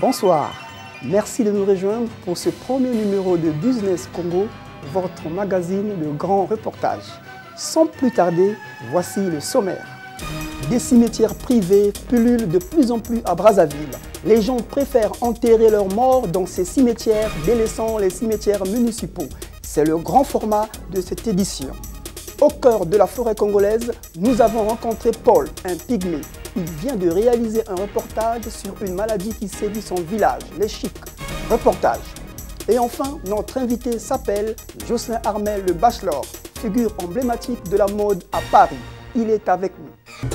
Bonsoir, merci de nous rejoindre pour ce premier numéro de Business Congo, votre magazine de grands reportages. Sans plus tarder, voici le sommaire. Des cimetières privés pullulent de plus en plus à Brazzaville. Les gens préfèrent enterrer leurs morts dans ces cimetières, délaissant les cimetières municipaux. C'est le grand format de cette édition. Au cœur de la forêt congolaise, nous avons rencontré Paul, un pygmée. Il vient de réaliser un reportage sur une maladie qui sévit son village, les chics. Reportage. Et enfin, notre invité s'appelle Jocelyn Armel, le bachelor, figure emblématique de la mode à Paris. Il est avec nous.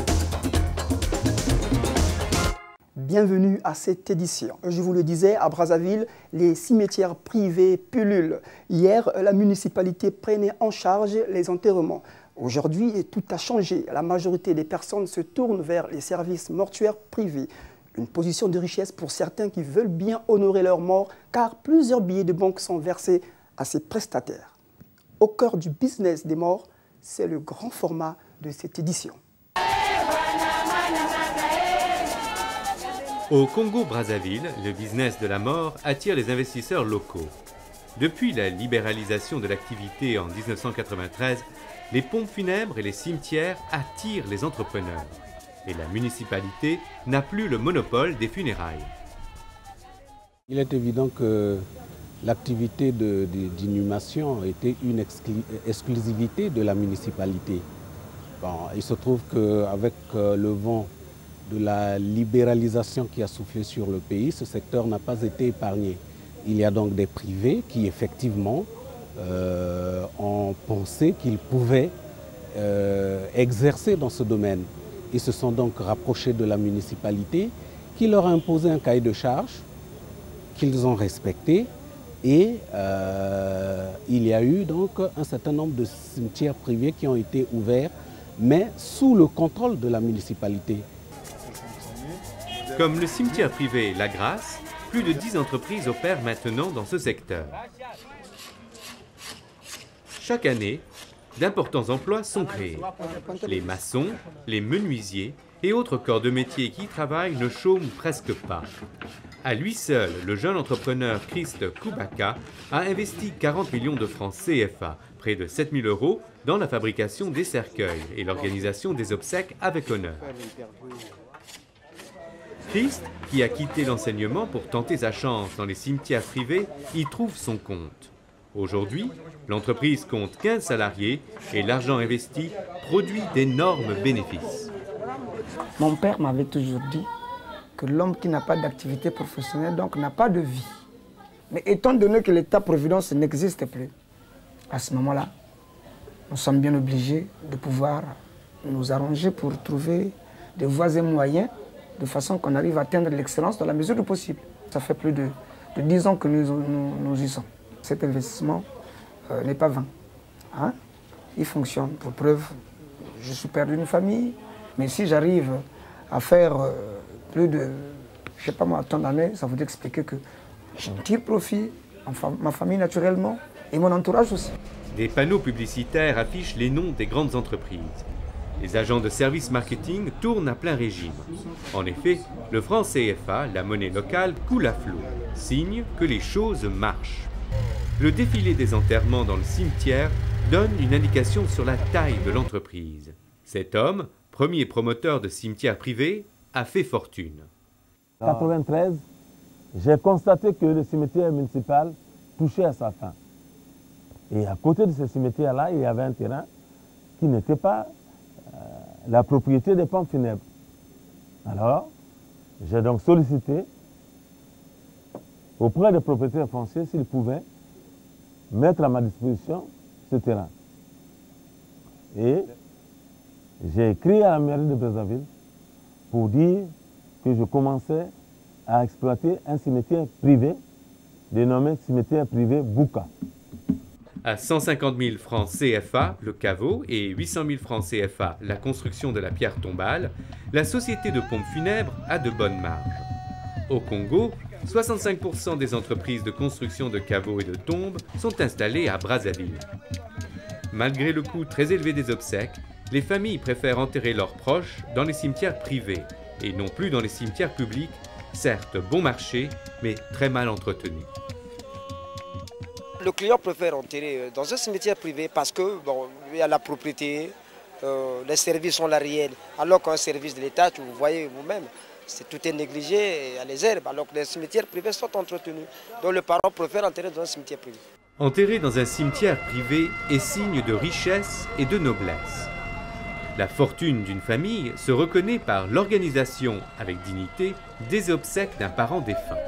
Bienvenue à cette édition. Je vous le disais, à Brazzaville, les cimetières privés pullulent. Hier, la municipalité prenait en charge les enterrements. Aujourd'hui, tout a changé. La majorité des personnes se tournent vers les services mortuaires privés. Une position de richesse pour certains qui veulent bien honorer leurs morts, car plusieurs billets de banque sont versés à ces prestataires. Au cœur du business des morts, c'est le grand format de cette édition. Au Congo-Brazzaville, le business de la mort attire les investisseurs locaux. Depuis la libéralisation de l'activité en 1993, les pompes funèbres et les cimetières attirent les entrepreneurs. Et la municipalité n'a plus le monopole des funérailles. Il est évident que l'activité d'inhumation était une exclusivité de la municipalité. Bon, il se trouve qu'avec le vent de la libéralisation qui a soufflé sur le pays, ce secteur n'a pas été épargné. Il y a donc des privés qui effectivement ont pensé qu'ils pouvaient exercer dans ce domaine. Ils se sont donc rapprochés de la municipalité qui leur a imposé un cahier de charges qu'ils ont respecté et il y a eu donc un certain nombre de cimetières privés qui ont été ouverts, mais sous le contrôle de la municipalité. Comme le cimetière privé La Grâce, plus de 10 entreprises opèrent maintenant dans ce secteur. Chaque année, d'importants emplois sont créés. Les maçons, les menuisiers et autres corps de métier qui travaillent ne chôment presque pas. À lui seul, le jeune entrepreneur Christ Koubaka a investi 40 millions de francs CFA, près de 7 000 €, dans la fabrication des cercueils et l'organisation des obsèques avec honneur. Christ, qui a quitté l'enseignement pour tenter sa chance dans les cimetières privés, y trouve son compte. Aujourd'hui, l'entreprise compte 15 salariés et l'argent investi produit d'énormes bénéfices. Mon père m'avait toujours dit que l'homme qui n'a pas d'activité professionnelle donc n'a pas de vie. Mais étant donné que l'État-providence n'existe plus, à ce moment-là, nous sommes bien obligés de pouvoir nous arranger pour trouver des voies et moyens de façon qu'on arrive à atteindre l'excellence dans la mesure du possible. Ça fait plus de 10 ans que nous y sommes. Cet investissement n'est pas vain. Hein? Il fonctionne. Pour preuve, je suis père d'une famille, mais si j'arrive à faire plus de, je ne sais pas moi, tant d'années, ça veut expliquer que je tire profit, ma famille naturellement, et mon entourage aussi. Des panneaux publicitaires affichent les noms des grandes entreprises. Les agents de service marketing tournent à plein régime. En effet, le franc CFA, la monnaie locale, coule à flot, signe que les choses marchent. Le défilé des enterrements dans le cimetière donne une indication sur la taille de l'entreprise. Cet homme, premier promoteur de cimetières privés, a fait fortune. En 1993, j'ai constaté que le cimetière municipal touchait à sa fin. Et à côté de ce cimetière-là, il y avait un terrain qui n'était pas la propriété des pompes funèbres. Alors, j'ai donc sollicité auprès des propriétaires fonciers s'ils pouvaient mettre à ma disposition ce terrain. Et j'ai écrit à la mairie de Brazzaville pour dire que je commençais à exploiter un cimetière privé dénommé cimetière privé Bouka. À 150 000 francs CFA, le caveau, et 800 000 francs CFA, la construction de la pierre tombale, la société de pompes funèbres a de bonnes marges. Au Congo, 65% des entreprises de construction de caveaux et de tombes sont installées à Brazzaville. Malgré le coût très élevé des obsèques, les familles préfèrent enterrer leurs proches dans les cimetières privés et non plus dans les cimetières publics certes bon marché, mais très mal entretenu. Le client préfère enterrer dans un cimetière privé parce que bon, il y a la propriété, les services sont là réels. Alors qu'un service de l'État, vous voyez vous-même, tout est négligé, il y a les herbes, alors que les cimetières privés sont entretenus. Donc le parent préfère enterrer dans un cimetière privé. Enterrer dans un cimetière privé est signe de richesse et de noblesse. La fortune d'une famille se reconnaît par l'organisation avec dignité des obsèques d'un parent défunt.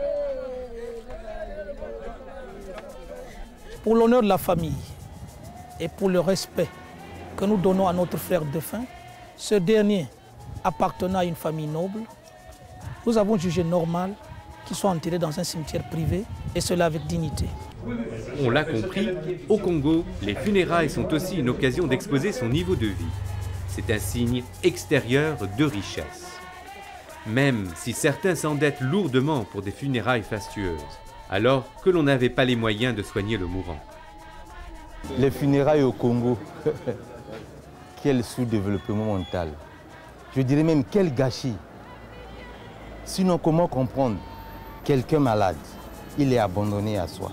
Pour l'honneur de la famille et pour le respect que nous donnons à notre frère défunt, ce dernier appartenant à une famille noble, nous avons jugé normal qu'il soit enterré dans un cimetière privé, et cela avec dignité. On l'a compris, au Congo, les funérailles sont aussi une occasion d'exposer son niveau de vie. C'est un signe extérieur de richesse. Même si certains s'endettent lourdement pour des funérailles fastueuses, alors que l'on n'avait pas les moyens de soigner le mourant. Les funérailles au Congo, quel sous-développement mental. Je dirais même quel gâchis. Sinon, comment comprendre quelqu'un malade, il est abandonné à soi.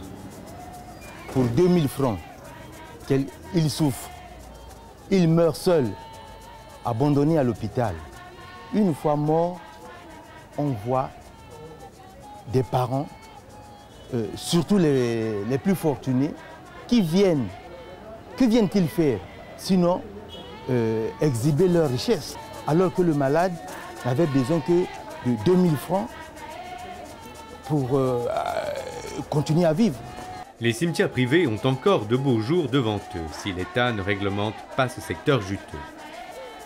Pour 2000 francs, il souffre, il meurt seul, abandonné à l'hôpital. Une fois mort, on voit des parents, surtout les plus fortunés, qui viennent. Que viennent-ils faire? Sinon, exhiber leur richesse. Alors que le malade n'avait besoin que de 2000 francs pour continuer à vivre. Les cimetières privés ont encore de beaux jours devant eux si l'État ne réglemente pas ce secteur juteux.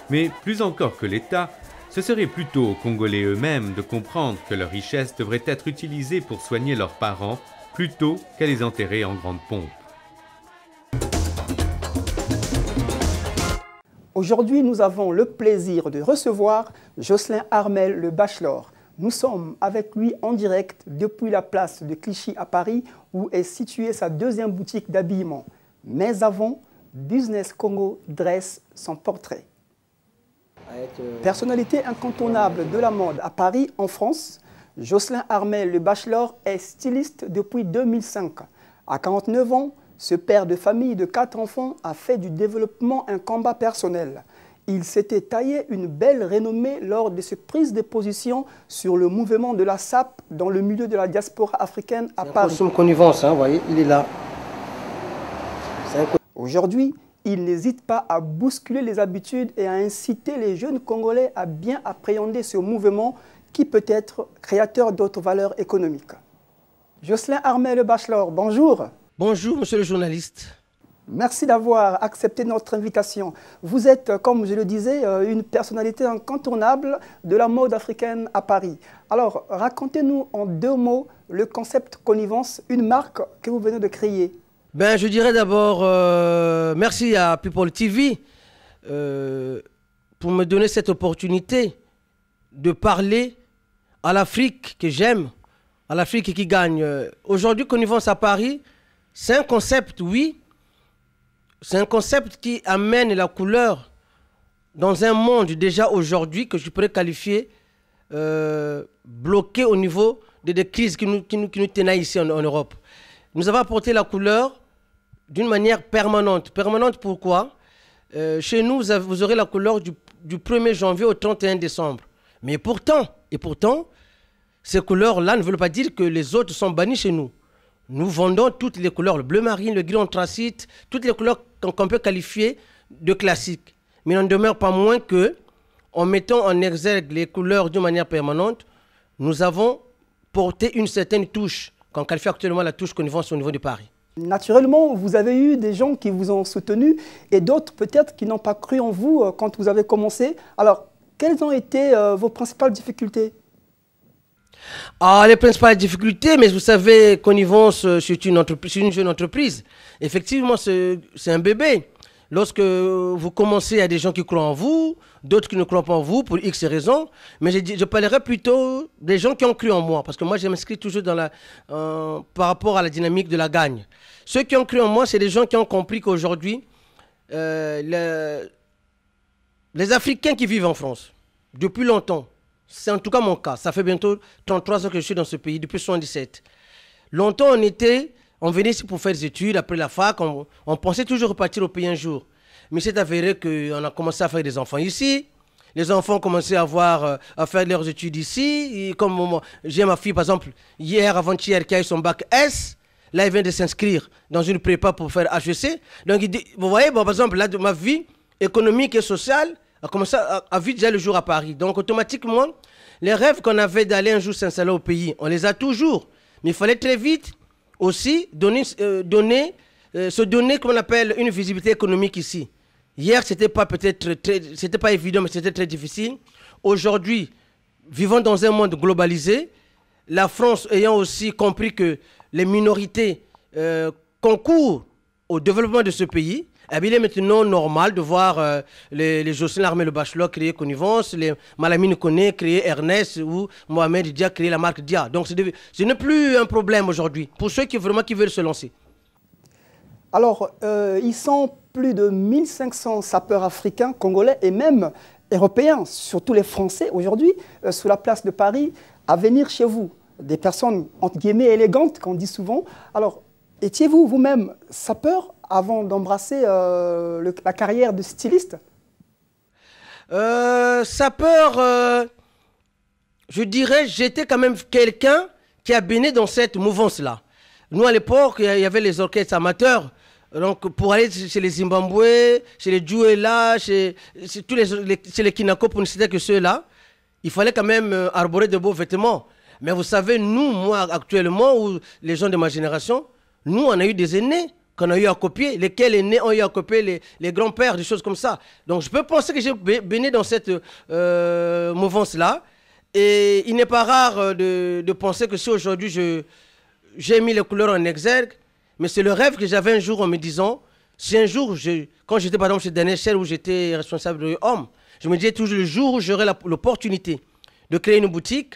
Mais plus encore que l'État, ce serait plutôt aux Congolais eux-mêmes de comprendre que leur richesse devrait être utilisée pour soigner leurs parents plutôt qu'à les enterrer en grande pompe. Aujourd'hui, nous avons le plaisir de recevoir Jocelyn Armel, le bachelor. Nous sommes avec lui en direct depuis la place de Clichy à Paris, où est située sa deuxième boutique d'habillement. Mais avant, Business Congo dresse son portrait. Personnalité incontournable de la mode à Paris, en France, Jocelyn Armel, le bachelor, est styliste depuis 2005. À 49 ans, ce père de famille de 4 enfants a fait du développement un combat personnel. Il s'était taillé une belle renommée lors de ses prises de position sur le mouvement de la SAP dans le milieu de la diaspora africaine à Paris. C'est une connivence, vous voyez, il est là. Aujourd'hui, il n'hésite pas à bousculer les habitudes et à inciter les jeunes Congolais à bien appréhender ce mouvement qui peut être créateur d'autres valeurs économiques. Jocelyn Armel, le bachelor, bonjour. Bonjour, monsieur le journaliste. Merci d'avoir accepté notre invitation. Vous êtes, comme je le disais, une personnalité incontournable de la mode africaine à Paris. Alors, racontez-nous en 2 mots le concept Connivence, une marque que vous venez de créer. Ben, je dirais d'abord merci à People TV pour me donner cette opportunité de parler à l'Afrique que j'aime, à l'Afrique qui gagne. Aujourd'hui, Connivence à Paris, c'est un concept, oui. C'est un concept qui amène la couleur dans un monde déjà aujourd'hui que je pourrais qualifier bloqué au niveau des crises qui nous tenaient ici en Europe. Nous avons apporté la couleur d'une manière permanente. Permanente pourquoi? Chez nous, vous aurez la couleur du 1er janvier au 31 décembre. Mais pourtant, ces couleurs-là ne veulent pas dire que les autres sont bannis chez nous. Nous vendons toutes les couleurs, le bleu marine, le gris anthracite, toutes les couleurs qu'on peut qualifier de classiques. Mais il n'en demeure pas moins que, en mettant en exergue les couleurs d'une manière permanente, nous avons porté une certaine touche, qu'on qualifie actuellement la touche Connivence au niveau de Paris. Naturellement, vous avez eu des gens qui vous ont soutenu et d'autres peut-être qui n'ont pas cru en vous quand vous avez commencé. Alors, quelles ont été vos principales difficultés? Les principales difficultés, mais vous savez, Connivence, c'est une jeune entreprise. Effectivement, c'est un bébé. Lorsque vous commencez, il y a des gens qui croient en vous, d'autres qui ne croient pas en vous pour X raisons. Mais je parlerai plutôt des gens qui ont cru en moi, parce que moi, je m'inscris toujours par rapport à la dynamique de la gagne. Ceux qui ont cru en moi, c'est des gens qui ont compris qu'aujourd'hui, les Africains qui vivent en France, depuis longtemps, C'est en tout cas mon cas. Ça fait bientôt 33 ans que je suis dans ce pays, depuis 1977. Longtemps, on venait ici pour faire des études. Après la fac, on pensait toujours repartir au pays un jour. Mais c'est avéré qu'on a commencé à faire des enfants ici. Les enfants ont commencé à faire leurs études ici. Et comme j'ai ma fille, par exemple, avant-hier, qui a eu son bac S. Là, elle vient de s'inscrire dans une prépa pour faire HEC. Donc, vous voyez, par exemple, là, ma vie économique et sociale a commencé à vivre déjà le jour à Paris. Donc, automatiquement, les rêves qu'on avait d'aller un jour s'installer au pays, on les a toujours. Mais il fallait très vite aussi se donner, comme on appelle, une visibilité économique ici. Hier, c'était pas évident, mais c'était très difficile. Aujourd'hui, vivant dans un monde globalisé, la France ayant aussi compris que les minorités concourent au développement de ce pays, il est maintenant normal de voir les Jocelyne Armé Le Bachelor créer Connivence, les Malamine Koné créer Ernest ou Mohamed Dia créer la marque Dia. Donc ce n'est plus un problème aujourd'hui pour ceux qui veulent se lancer. Alors, ils sont plus de 1500 sapeurs africains, congolais et même européens, surtout les Français aujourd'hui, sur la place de Paris, à venir chez vous. Des personnes, entre guillemets, élégantes, qu'on dit souvent. Alors, étiez-vous vous-même sapeur avant d'embrasser la carrière de styliste? Sapeur, je dirais, j'étais quand même quelqu'un qui a baigné dans cette mouvance-là. Nous, à l'époque, il y avait les orchestres amateurs. Donc, pour aller chez les Zimbabwe, chez les Djouela, chez les Kinako, pour ne citer que ceux-là, il fallait quand même arborer de beaux vêtements. Mais vous savez, moi, actuellement, ou les gens de ma génération, nous, on a eu des aînés qu'on a eu à copier. Lesquels aînés ont eu à copier les grands-pères, des choses comme ça. Donc, je peux penser que j'ai baigné dans cette mouvance-là. Et il n'est pas rare de penser que si aujourd'hui, j'ai mis les couleurs en exergue, mais c'est le rêve que j'avais un jour en me disant, si un jour, quand j'étais par exemple chez Daniel Shell où j'étais responsable de Homme, je me disais toujours le jour où j'aurai l'opportunité de créer une boutique,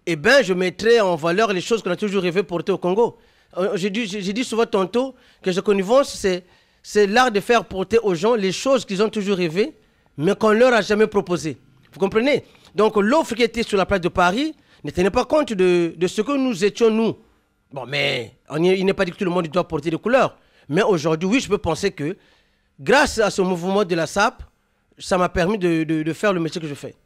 eh bien, je mettrai en valeur les choses qu'on a toujours rêvé porter au Congo. J'ai dit souvent tantôt que je Connivence, c'est l'art de faire porter aux gens les choses qu'ils ont toujours rêvé, mais qu'on leur a jamais proposé. Vous comprenez? Donc, l'offre qui était sur la place de Paris ne tenait pas compte de ce que nous étions, nous. Bon, mais il n'est pas dit que tout le monde doit porter des couleurs. Mais aujourd'hui, oui, je peux penser que grâce à ce mouvement de la SAP, ça m'a permis de faire le métier que je fais.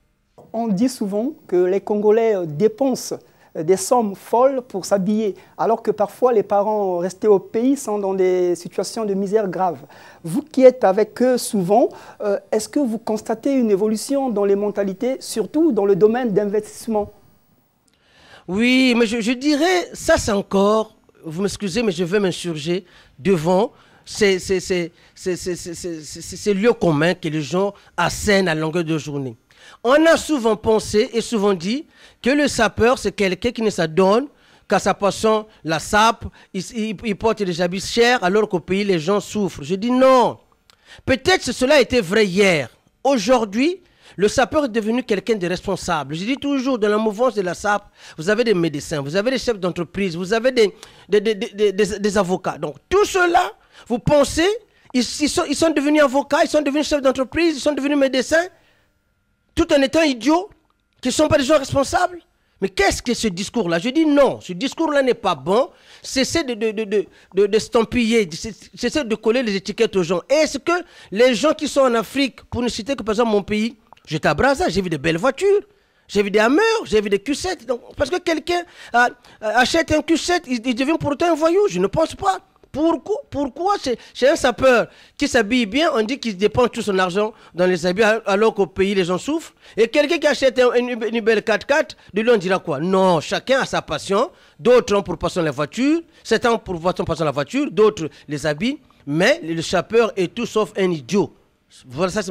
On dit souvent que les Congolais dépensent des sommes folles pour s'habiller, alors que parfois les parents restés au pays sont dans des situations de misère grave. Vous qui êtes avec eux souvent, est-ce que vous constatez une évolution dans les mentalités, surtout dans le domaine d'investissement? Oui, mais je dirais, ça c'est encore, vous m'excusez, mais je vais m'insurger devant ces lieux communs que les gens assènent à longueur de journée. On a souvent pensé et souvent dit que le sapeur, c'est quelqu'un qui ne s'adonne qu'à sa passion, la sape, il porte des habits chers alors qu'au pays, les gens souffrent. Je dis non. Peut-être que cela était vrai hier. Aujourd'hui, le sapeur est devenu quelqu'un de responsable. Je dis toujours, dans la mouvance de la SAP, vous avez des médecins, vous avez des chefs d'entreprise, vous avez des avocats. Donc, tout cela, vous pensez, ils sont devenus avocats, ils sont devenus chefs d'entreprise, ils sont devenus médecins, tout en étant idiots, qui ne sont pas des gens responsables. Mais qu'est-ce que ce discours-là? Je dis non, ce discours-là n'est pas bon. Cessez de stampiller, cessez de coller les étiquettes aux gens. Est-ce que les gens qui sont en Afrique, pour ne citer que par exemple mon pays, j'étais à Brazza, j'ai vu de belles voitures, j'ai vu des Hammer, j'ai vu des Q7. Donc, parce que quelqu'un achète un Q7, il devient pourtant un voyou. Je ne pense pas. Pourquoi chez un sapeur qui s'habille bien, on dit qu'il dépense tout son argent dans les habits alors qu'au pays les gens souffrent? Et quelqu'un qui achète une belle 4x4, de lui on dira quoi? Non, chacun a sa passion. D'autres ont pour passion la voiture, certains ont pour passion la voiture, d'autres les habits. Mais le sapeur est tout sauf un idiot. Voilà, ça